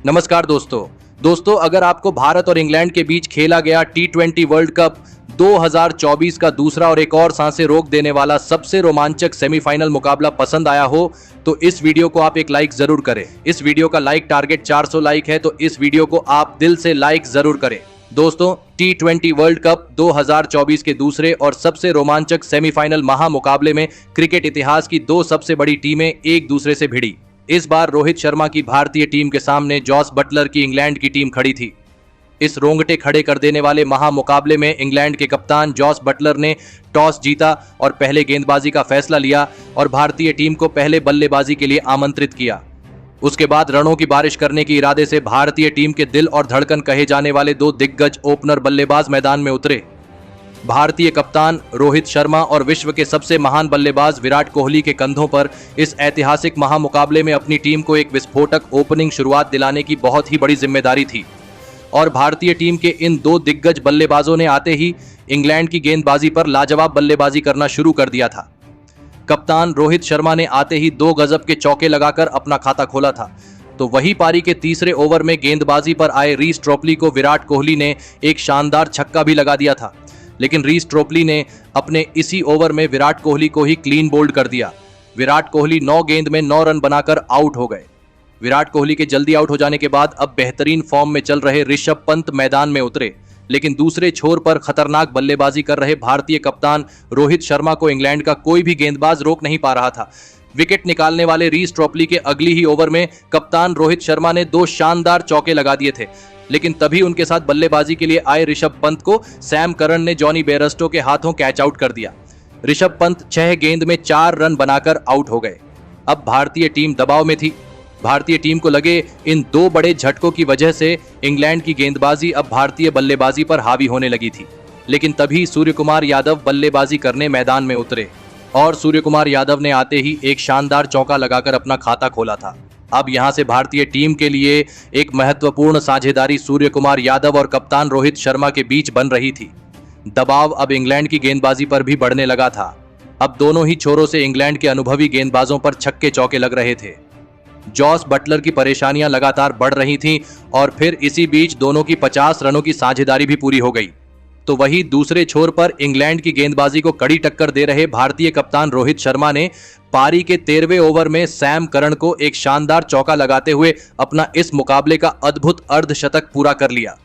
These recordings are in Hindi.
नमस्कार दोस्तों अगर आपको भारत और इंग्लैंड के बीच खेला गया T20 वर्ल्ड कप 2024 का दूसरा और एक और सांसें रोक देने वाला सबसे रोमांचक सेमीफाइनल मुकाबला पसंद आया हो तो इस वीडियो को आप एक लाइक जरूर करें। इस वीडियो का लाइक टारगेट 400 लाइक है, तो इस वीडियो को आप दिल से लाइक जरूर करें। दोस्तों, T20 वर्ल्ड कप 2024 के दूसरे और सबसे रोमांचक सेमीफाइनल महामुकाबले में क्रिकेट इतिहास की दो सबसे बड़ी टीमें एक दूसरे से भिड़ी। इस बार रोहित शर्मा की भारतीय टीम के सामने जॉस बटलर की इंग्लैंड की टीम खड़ी थी। इस रोंगटे खड़े कर देने वाले महामुकाबले में इंग्लैंड के कप्तान जॉस बटलर ने टॉस जीता और पहले गेंदबाजी का फैसला लिया और भारतीय टीम को पहले बल्लेबाजी के लिए आमंत्रित किया। उसके बाद रनों की बारिश करने के इरादे से भारतीय टीम के दिल और धड़कन कहे जाने वाले दो दिग्गज ओपनर बल्लेबाज मैदान में उतरे। भारतीय कप्तान रोहित शर्मा और विश्व के सबसे महान बल्लेबाज विराट कोहली के कंधों पर इस ऐतिहासिक महामुकाबले में अपनी टीम को एक विस्फोटक ओपनिंग शुरुआत दिलाने की बहुत ही बड़ी जिम्मेदारी थी और भारतीय टीम के इन दो दिग्गज बल्लेबाजों ने आते ही इंग्लैंड की गेंदबाजी पर लाजवाब बल्लेबाजी करना शुरू कर दिया था। कप्तान रोहित शर्मा ने आते ही 2 गजब के चौके लगाकर अपना खाता खोला था, तो वही पारी के तीसरे ओवर में गेंदबाजी पर आए रीस ट्रोपली को विराट कोहली ने एक शानदार छक्का भी लगा दिया था, लेकिन रीस ट्रोपली ने अपने इसी ओवर में विराट कोहली को ही क्लीन बोल्ड कर दिया। विराट कोहली 9 गेंद में 9 रन बनाकर आउट हो गए। विराट कोहली के जल्दी आउट हो जाने के बाद अब बेहतरीन फॉर्म में चल रहे ऋषभ पंत मैदान में उतरे, लेकिन दूसरे छोर पर खतरनाक बल्लेबाजी कर रहे भारतीय कप्तान रोहित शर्मा को इंग्लैंड का कोई भी गेंदबाज रोक नहीं पा रहा था। विकेट निकालने वाले रीस ट्रोपली के अगली ही ओवर में कप्तान रोहित शर्मा ने 2 शानदार चौके लगा दिए थे, लेकिन तभी उनके साथ बल्लेबाजी के लिए आए ऋषभ पंत को सैम करन ने जॉनी बेयरस्टो के हाथों कैच आउट कर दिया। ऋषभ पंत 6 गेंद में 4 रन बनाकर आउट हो गए। अब भारतीय टीम दबाव में थी। भारतीय टीम को लगे इन 2 बड़े झटकों की वजह से इंग्लैंड की गेंदबाजी अब भारतीय बल्लेबाजी पर हावी होने लगी थी, लेकिन तभी सूर्यकुमार यादव बल्लेबाजी करने मैदान में उतरे और सूर्यकुमार यादव ने आते ही एक शानदार चौका लगाकर अपना खाता खोला था। अब यहां से भारतीय टीम के लिए एक महत्वपूर्ण साझेदारी सूर्यकुमार यादव और कप्तान रोहित शर्मा के बीच बन रही थी। दबाव अब इंग्लैंड की गेंदबाजी पर भी बढ़ने लगा था। अब दोनों ही छोरों से इंग्लैंड के अनुभवी गेंदबाजों पर छक्के चौके लग रहे थे। जॉस बटलर की परेशानियां लगातार बढ़ रही थीं और फिर इसी बीच दोनों की 50 रनों की साझेदारी भी पूरी हो गई। तो वही दूसरे छोर पर इंग्लैंड की गेंदबाजी को कड़ी टक्कर दे रहे भारतीय कप्तान रोहित शर्मा ने पारी के 13वें ओवर में सैम करन को एक शानदार चौका लगाते हुए अपना इस मुकाबले का अद्भुत अर्धशतक पूरा कर लिया।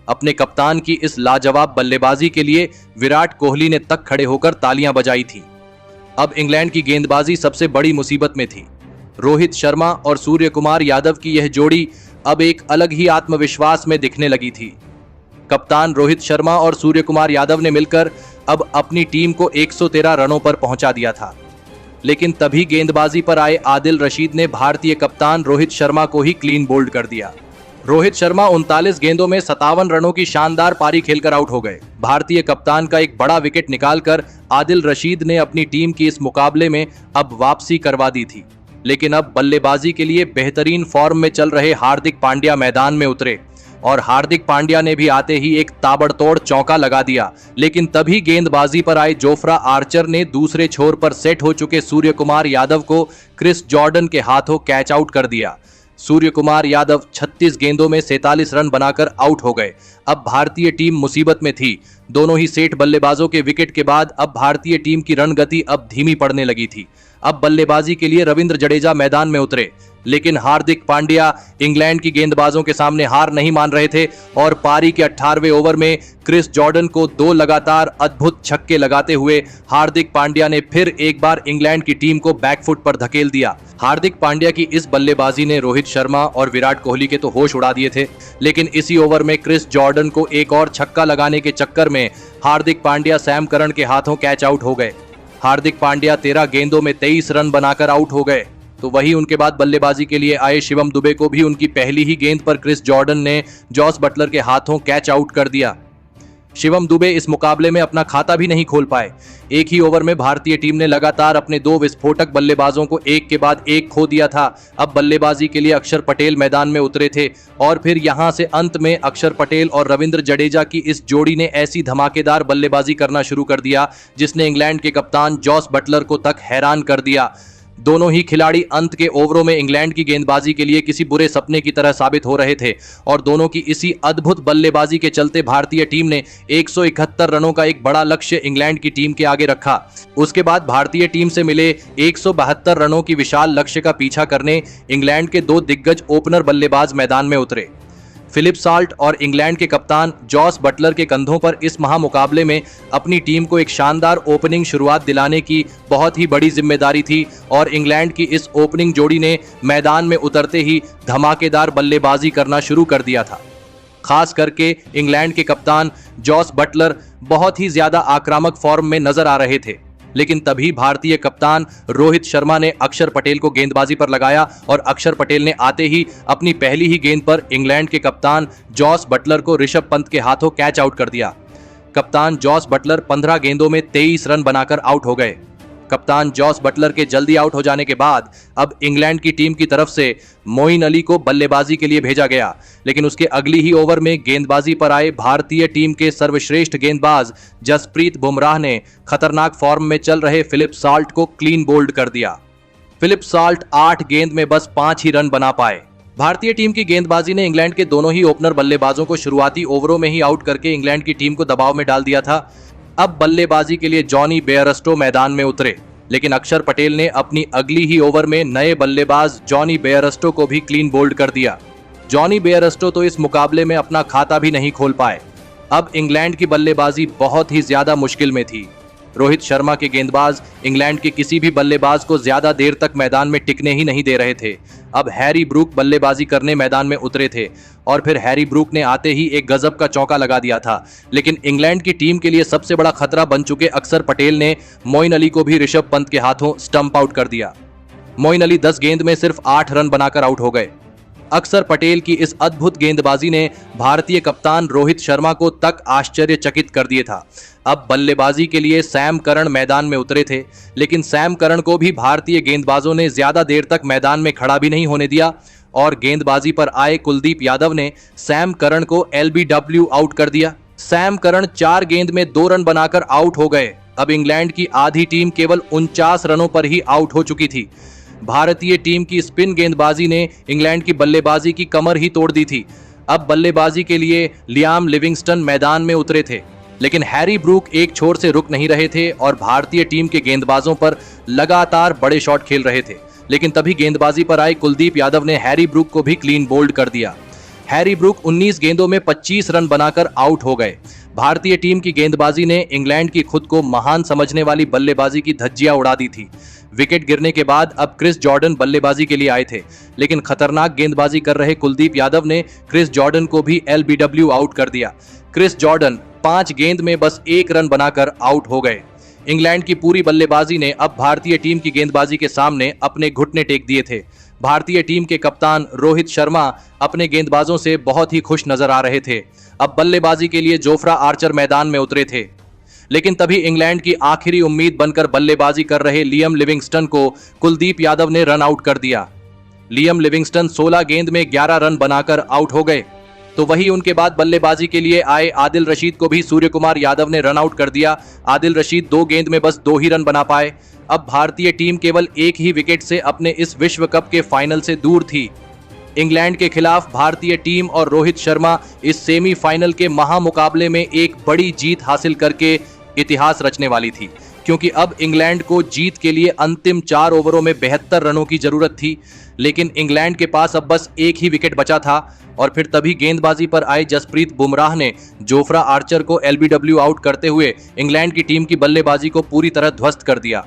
अपने कप्तान की इस लाजवाब बल्लेबाजी के लिए विराट कोहली ने तक खड़े होकर तालियां बजाई थी। अब इंग्लैंड की गेंदबाजी सबसे बड़ी मुसीबत में थी। रोहित शर्मा और सूर्यकुमार यादव की यह जोड़ी अब एक अलग ही आत्मविश्वास में दिखने लगी थी। कप्तान रोहित शर्मा और सूर्यकुमार यादव ने मिलकर अब अपनी टीम को 113 रनों पर पहुंचा दिया था, लेकिन तभी गेंदबाजी पर आए आदिल रशीद ने भारतीय कप्तान रोहित शर्मा को ही क्लीन बोल्ड कर दिया। रोहित शर्मा 39 गेंदों में 57 रनों की शानदार पारी खेलकर आउट हो गए। भारतीय कप्तान का एक बड़ा विकेट निकालकर आदिल रशीद ने अपनी टीम की इस मुकाबले में अब वापसी करवा दी थी, लेकिन अब बल्लेबाजी के लिए बेहतरीन फॉर्म में चल रहे हार्दिक पांड्या मैदान में उतरे और हार्दिक पांड्या ने भी आते ही एक ताबड़तोड़ चौका लगा दिया, लेकिन तभी गेंदबाजी पर आए जोफ्रा आर्चर ने दूसरे छोर पर सेट हो चुके सूर्यकुमार यादव को क्रिस जॉर्डन के हाथों कैच आउट कर दिया। सूर्यकुमार यादव 36 गेंदों में 47 रन बनाकर आउट हो गए। अब भारतीय टीम मुसीबत में थी। दोनों ही सेठ बल्लेबाजों के विकेट के बाद अब भारतीय टीम की रन गति अब धीमी पड़ने लगी थी। अब बल्लेबाजी के लिए रविंद्र जडेजा मैदान में उतरे, लेकिन हार्दिक पांड्या इंग्लैंड की गेंदबाजों के सामने हार नहीं मान रहे थे और पारी के 18वें ओवर में क्रिस जॉर्डन को 2 लगातार अद्भुत छक्के लगाते हुए हार्दिक पांड्या ने फिर एक बार इंग्लैंड की टीम को बैकफुट पर धकेल दिया। हार्दिक पांड्या की इस बल्लेबाजी ने रोहित शर्मा और विराट कोहली के तो होश उड़ा दिए थे, लेकिन इसी ओवर में क्रिस जॉर्डन को एक और छक्का लगाने के चक्कर में हार्दिक पांड्या सैम करन के हाथों कैच आउट हो गए। हार्दिक पांड्या 13 गेंदों में 23 रन बनाकर आउट हो गए। तो वही उनके बाद बल्लेबाजी के लिए आए शिवम दुबे को भी उनकी पहली ही गेंद पर क्रिस जॉर्डन ने जॉस बटलर के हाथों कैच आउट कर दिया। शिवम दुबे इस मुकाबले में अपना खाता भी नहीं खोल पाए। एक ही ओवर में भारतीय टीम ने लगातार अपने 2 विस्फोटक बल्लेबाजों को एक के बाद एक खो दिया था। अब बल्लेबाजी के लिए अक्षर पटेल मैदान में उतरे थे और फिर यहां से अंत में अक्षर पटेल और रविंद्र जडेजा की इस जोड़ी ने ऐसी धमाकेदार बल्लेबाजी करना शुरू कर दिया जिसने इंग्लैंड के कप्तान जॉस बटलर को तक हैरान कर दिया। दोनों ही खिलाड़ी अंत के ओवरों में इंग्लैंड की गेंदबाजी के लिए किसी बुरे सपने की तरह साबित हो रहे थे और दोनों की इसी अद्भुत बल्लेबाजी के चलते भारतीय टीम ने 171 रनों का एक बड़ा लक्ष्य इंग्लैंड की टीम के आगे रखा। उसके बाद भारतीय टीम से मिले 172 रनों की विशाल लक्ष्य का पीछा करने इंग्लैंड के दो दिग्गज ओपनर बल्लेबाज मैदान में उतरे। फिलिप साल्ट और इंग्लैंड के कप्तान जॉस बटलर के कंधों पर इस महामुकाबले में अपनी टीम को एक शानदार ओपनिंग शुरुआत दिलाने की बहुत ही बड़ी जिम्मेदारी थी और इंग्लैंड की इस ओपनिंग जोड़ी ने मैदान में उतरते ही धमाकेदार बल्लेबाजी करना शुरू कर दिया था। खास करके इंग्लैंड के कप्तान जॉस बटलर बहुत ही ज्यादा आक्रामक फॉर्म में नजर आ रहे थे, लेकिन तभी भारतीय कप्तान रोहित शर्मा ने अक्षर पटेल को गेंदबाजी पर लगाया और अक्षर पटेल ने आते ही अपनी पहली ही गेंद पर इंग्लैंड के कप्तान जॉस बटलर को ऋषभ पंत के हाथों कैच आउट कर दिया। कप्तान जॉस बटलर 15 गेंदों में 23 रन बनाकर आउट हो गए। कप्तान जॉस बटलर के जल्दी आउट हो जाने के बाद अब इंग्लैंड की टीम की तरफ से मोइन अली को बल्लेबाजी के लिए भेजा गया, लेकिन उसके अगली ही ओवर में गेंदबाजी पर आए भारतीय टीम के सर्वश्रेष्ठ गेंदबाज जसप्रीत बुमराह ने खतरनाक फॉर्म में चल रहे फिलिप साल्ट को क्लीन बोल्ड कर दिया। फिलिप साल्ट 8 गेंद में बस 5 ही रन बना पाए। भारतीय टीम की गेंदबाजी ने इंग्लैंड के दोनों ही ओपनर बल्लेबाजों को शुरुआती ओवरों में ही आउट करके इंग्लैंड की टीम को दबाव में डाल दिया था। अब बल्लेबाजी के लिए जॉनी बेयरस्टो मैदान में उतरे, लेकिन अक्षर पटेल ने अपनी अगली ही ओवर में नए बल्लेबाज जॉनी बेयरस्टो को भी क्लीन बोल्ड कर दिया। जॉनी बेयरस्टो तो इस मुकाबले में अपना खाता भी नहीं खोल पाए। अब इंग्लैंड की बल्लेबाजी बहुत ही ज्यादा मुश्किल में थी। रोहित शर्मा के गेंदबाज इंग्लैंड के किसी भी बल्लेबाज को ज्यादा देर तक मैदान में टिकने ही नहीं दे रहे थे। अब हैरी ब्रूक बल्लेबाजी करने मैदान में उतरे थे और फिर हैरी ब्रूक ने आते ही एक गजब का चौका लगा दिया था, लेकिन इंग्लैंड की टीम के लिए सबसे बड़ा खतरा बन चुके अक्षर पटेल ने मोइन अली को भी ऋषभ पंत के हाथों स्टंप आउट कर दिया। मोइन अली 10 गेंद में सिर्फ 8 रन बनाकर आउट हो गए। अक्षर पटेल की इस अद्भुत गेंदबाजी ने भारतीय कप्तान रोहित शर्मा को तक आश्चर्यचकित कर दिया था। अब बल्लेबाजी के लिए सैम करन मैदान में उतरे थे, लेकिन सैम करन को भी भारतीय गेंदबाजों ने ज्यादा देर तक मैदान में खड़ा भी नहीं होने दिया और गेंदबाजी पर आए कुलदीप यादव ने सैम करन को LBW आउट कर दिया। सैम करन 4 गेंद में 2 रन बनाकर आउट हो गए। अब इंग्लैंड की आधी टीम केवल 49 रनों पर ही आउट हो चुकी थी। भारतीय टीम की स्पिन गेंदबाजी ने इंग्लैंड की बल्लेबाजी की कमर ही तोड़ दी थी। अब बल्लेबाजी के लिए लियाम लिविंगस्टन मैदान में उतरे थे, लेकिन हैरी ब्रूक एक छोर से रुक नहीं रहे थे और भारतीय टीम के गेंदबाजों पर लगातार बड़े शॉट खेल रहे थे। लेकिन तभी गेंदबाजी पर आए कुलदीप यादव ने हैरी ब्रूक को भी क्लीन बोल्ड कर दिया। हैरी ब्रूक 19 गेंदों में 25 रन बनाकर आउट हो गए। भारतीय टीम की गेंदबाजी ने इंग्लैंड की खुद को महान समझने वाली बल्लेबाजी की धज्जियां उड़ा दी थी। विकेट गिरने के बाद अब क्रिस जॉर्डन बल्लेबाजी के लिए आए थे, लेकिन खतरनाक गेंदबाजी कर रहे कुलदीप यादव ने क्रिस जॉर्डन को भी LBW आउट कर दिया। क्रिस जॉर्डन 5 गेंद में बस 1 रन बनाकर आउट हो गए। इंग्लैंड की पूरी बल्लेबाजी ने अब भारतीय टीम की गेंदबाजी के सामने अपने घुटने टेक दिए थे। भारतीय टीम के कप्तान रोहित शर्मा अपने गेंदबाजों से बहुत ही खुश नजर आ रहे थे। अब बल्लेबाजी के लिए जोफ्रा आर्चर मैदान में उतरे थे, लेकिन तभी इंग्लैंड की आखिरी उम्मीद बनकर बल्लेबाजी कर रहे लियम लिविंगस्टन को कुलदीप यादव ने रन आउट कर दिया। लियम लिविंगस्टन 16 गेंद में 11 रन बनाकर आउट हो गए। तो वही उनके बाद बल्लेबाजी के लिए आए आदिल रशीद को भी सूर्य कुमार यादव ने रन आउट कर दिया। आदिल रशीद 2 गेंद में बस 2 ही रन बना पाए। अब भारतीय टीम केवल एक ही विकेट से अपने इस विश्व कप के फाइनल से दूर थी। इंग्लैंड के खिलाफ भारतीय टीम और रोहित शर्मा इस सेमीफाइनल के महामुकाबले में एक बड़ी जीत हासिल करके इतिहास रचने वाली थी, क्योंकि अब इंग्लैंड को जीत के लिए अंतिम 4 ओवरों में 72 रनों की जरूरत थी। लेकिन इंग्लैंड के पास अब बस एक ही विकेट बचा था और फिर तभी गेंदबाजी पर आए जसप्रीत बुमराह ने जोफ्रा आर्चर को LBW आउट करते हुए इंग्लैंड की टीम की बल्लेबाजी को पूरी तरह ध्वस्त कर दिया।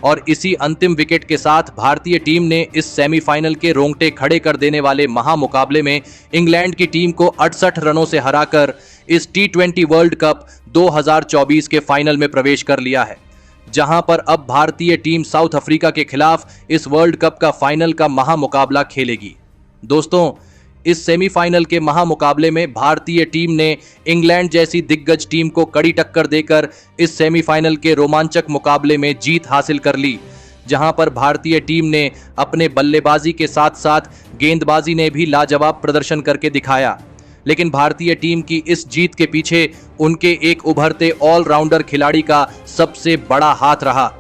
और इसी अंतिम विकेट के साथ भारतीय टीम ने इस सेमीफाइनल के रोंगटे खड़े कर देने वाले महामुकाबले में इंग्लैंड की टीम को 68 रनों से हराकर इस T20 वर्ल्ड कप 2024 के फाइनल में प्रवेश कर लिया है, जहां पर अब भारतीय टीम साउथ अफ्रीका के खिलाफ इस वर्ल्ड कप का फाइनल का महामुकाबला खेलेगी। दोस्तों, इस सेमीफाइनल के महामुकाबले में भारतीय टीम ने इंग्लैंड जैसी दिग्गज टीम को कड़ी टक्कर देकर इस सेमीफाइनल के रोमांचक मुकाबले में जीत हासिल कर ली, जहां पर भारतीय टीम ने अपने बल्लेबाजी के साथ साथ गेंदबाजी ने भी लाजवाब प्रदर्शन करके दिखाया। लेकिन भारतीय टीम की इस जीत के पीछे उनके एक उभरते ऑलराउंडर खिलाड़ी का सबसे बड़ा हाथ रहा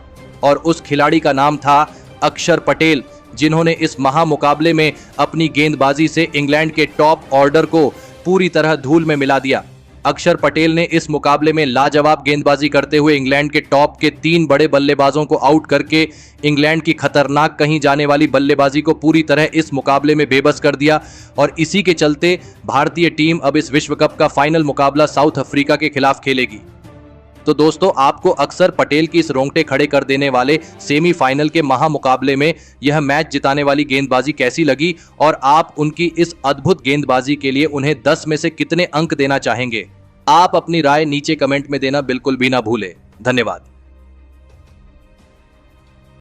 और उस खिलाड़ी का नाम था अक्षर पटेल, जिन्होंने इस महामुकाबले में अपनी गेंदबाजी से इंग्लैंड के टॉप ऑर्डर को पूरी तरह धूल में मिला दिया। अक्षर पटेल ने इस मुकाबले में लाजवाब गेंदबाजी करते हुए इंग्लैंड के टॉप के 3 बड़े बल्लेबाजों को आउट करके इंग्लैंड की खतरनाक कहीं जाने वाली बल्लेबाजी को पूरी तरह इस मुकाबले में बेबस कर दिया और इसी के चलते भारतीय टीम अब इस विश्व कप का फाइनल मुकाबला साउथ अफ्रीका के खिलाफ खेलेगी। तो दोस्तों, आपको अक्षर पटेल की इस रोंगटे खड़े कर देने वाले सेमीफाइनल के महामुकाबले में यह मैच जिताने वाली गेंदबाजी कैसी लगी और आप उनकी इस अद्भुत गेंदबाजी के लिए उन्हें 10 में से कितने अंक देना चाहेंगे? आप अपनी राय नीचे कमेंट में देना बिल्कुल भी ना भूलें। धन्यवाद।